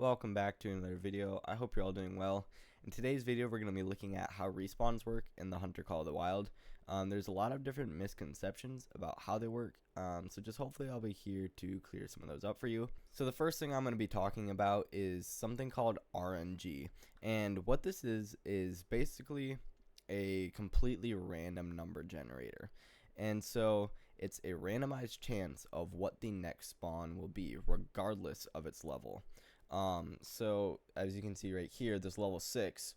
Welcome back to another video. I hope you're all doing well. In today's video, we're going to be looking at how respawns work in the Hunter Call of the Wild. There's a lot of different misconceptions about how they work, so just hopefully I'll be here to clear some of those up for you. So the first thing I'm going to be talking about is something called RNG, and what this is basically a completely random number generator. And so it's a randomized chance of what the next spawn will be, regardless of its level. So as you can see right here, this level 6,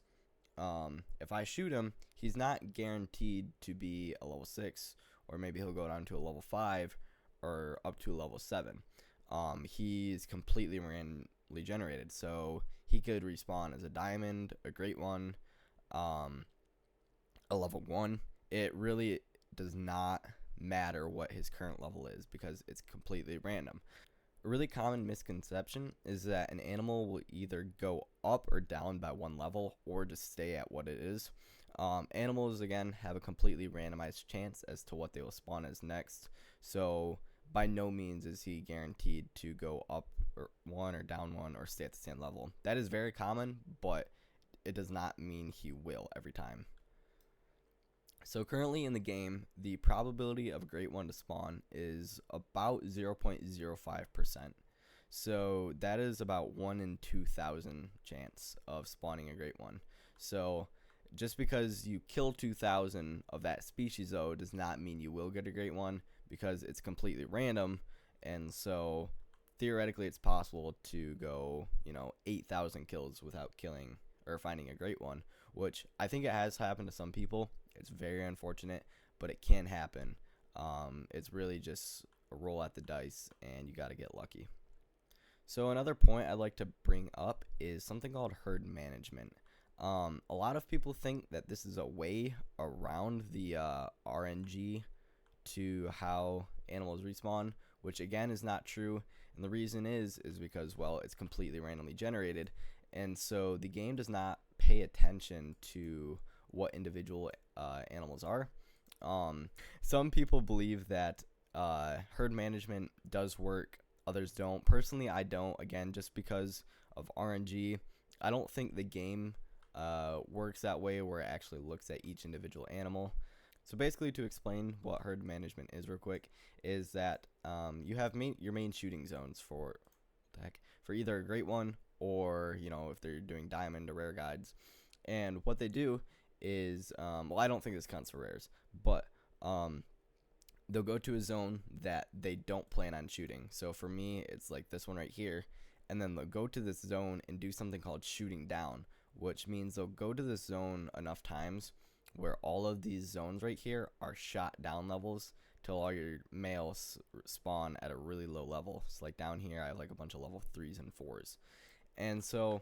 if I shoot him, he's not guaranteed to be a level 6, or maybe he'll go down to a level 5 or up to a level 7. He's completely randomly generated, so he could respawn as a diamond, a great one, a level 1. It really does not matter what his current level is because it's completely random. A really common misconception is that an animal will either go up or down by one level or just stay at what it is. Animals, again, have a completely randomized chance as to what they will spawn as next. So by no means is he guaranteed to go up one or down one or stay at the same level. That is very common, but it does not mean he will every time. So currently in the game, the probability of a great one to spawn is about 0.05%. So that is about 1 in 2,000 chance of spawning a great one. So just because you kill 2,000 of that species though does not mean you will get a great one, because it's completely random. And so theoretically it's possible to go 8,000 kills without killing or finding a great one, which I think it has happened to some people. It's very unfortunate, but it can happen. It's really just a roll at the dice, and you got to get lucky. So another point I'd like to bring up is something called herd management. A lot of people think that this is a way around the RNG to how animals respawn, which again is not true. And the reason is because, well, it's completely randomly generated, and so the game does not pay attention to what individual animals are. Some people believe that herd management does work, others don't. Personally, I don't, again, just because of RNG. I don't think the game works that way, where it actually looks at each individual animal. So basically, to explain what herd management is real quick, is that you have your main shooting zones for either a great one or, if they're doing diamond or rare guides. And what they do is, well, I don't think this counts for rares, but they'll go to a zone that they don't plan on shooting. So for me, it's like this one right here, and then they'll go to this zone and do something called shooting down, which means they'll go to this zone enough times where all of these zones right here are shot down levels till all your males spawn at a really low level. So like down here, I have like a bunch of level 3s and 4s. And so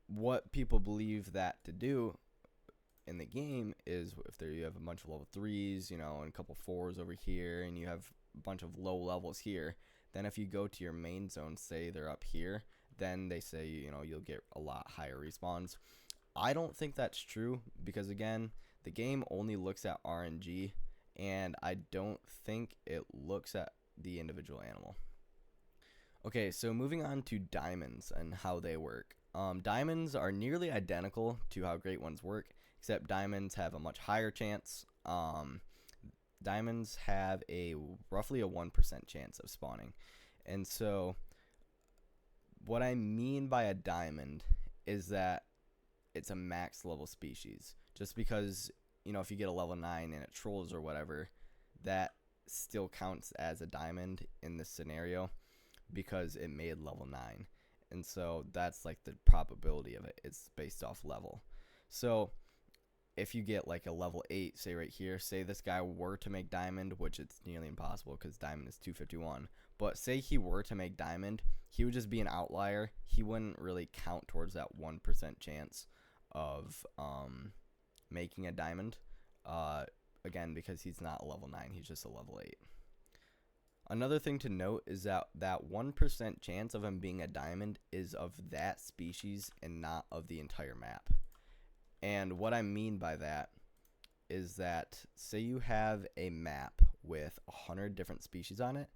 what people believe that to do in the game is, if you have a bunch of level 3s, and a couple 4s over here, and you have a bunch of low levels here, then if you go to your main zone, say they're up here, then they say, you'll get a lot higher respawns. I don't think that's true, because again, the game only looks at RNG, and I don't think it looks at the individual animal. Okay, so moving on to diamonds and how they work. Diamonds are nearly identical to how great ones work, except diamonds have a much higher chance. Diamonds have roughly a 1% chance of spawning. And so what I mean by a diamond is that it's a max level species. Just because, if you get a level 9 and it trolls or whatever, that still counts as a diamond in this scenario because it made level 9. And so that's like the probability of it. It's based off level. So if you get like a level 8, say right here, say this guy were to make diamond, which it's nearly impossible because diamond is 251, but say he were to make diamond, he would just be an outlier. He wouldn't really count towards that 1% chance of making a diamond, again, because he's not a level 9, he's just a level 8. Another thing to note is that 1% chance of him being a diamond is of that species and not of the entire map. And what I mean by that is that, say you have a map with 100 different species on it,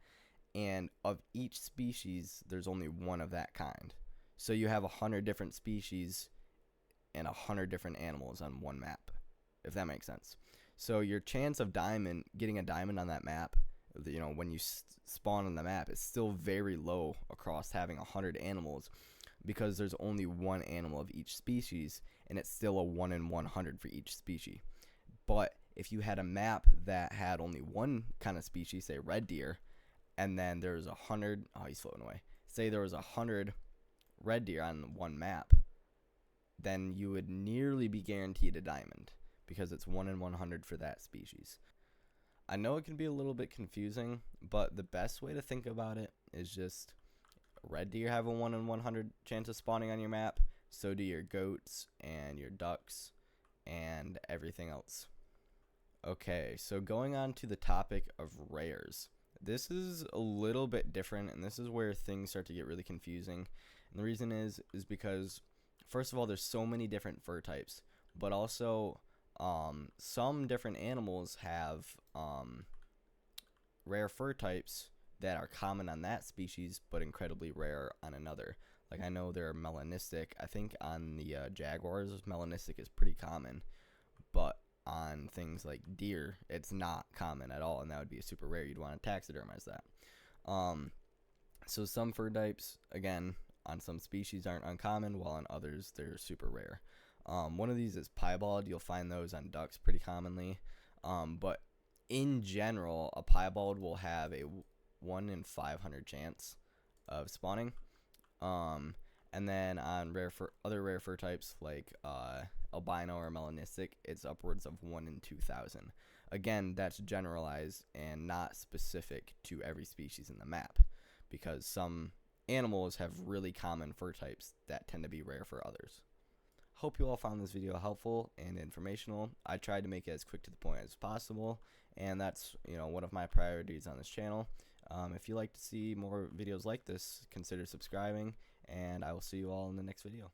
and of each species, there's only one of that kind. So you have 100 different species and 100 different animals on one map, if that makes sense. So your chance of getting a diamond on that map, when you spawn on the map, is still very low across having 100 animals, because there's only one animal of each species, and it's still a 1 in 100 for each species. But if you had a map that had only one kind of species, say red deer, and then there's 100, oh, he's floating away. Say there was 100 red deer on one map, then you would nearly be guaranteed a diamond, because it's 1 in 100 for that species. I know it can be a little bit confusing, but the best way to think about it is just red deer have a 1 in 100 chance of spawning on your map. So do your goats and your ducks and everything else. Okay, so going on to the topic of rares. This is a little bit different, and this is where things start to get really confusing. And the reason is because, first of all, there's so many different fur types, but also some different animals have rare fur types that are common on that species but incredibly rare on another. Like, I know they're melanistic. I think on the jaguars, melanistic is pretty common, but on things like deer, it's not common at all, and that would be a super rare. You'd want to taxidermize that. So some fur types, again, on some species aren't uncommon, while on others they're super rare. One of these is piebald. You'll find those on ducks pretty commonly. But in general, a piebald will have a 1 in 500 chance of spawning. And then on other rare fur types like albino or melanistic, it's upwards of 1 in 2,000. Again, that's generalized and not specific to every species in the map, because some animals have really common fur types that tend to be rare for others. Hope you all found this video helpful and informational. I tried to make it as quick to the point as possible, and that's one of my priorities on this channel. If you like to see more videos like this, consider subscribing, and I will see you all in the next video.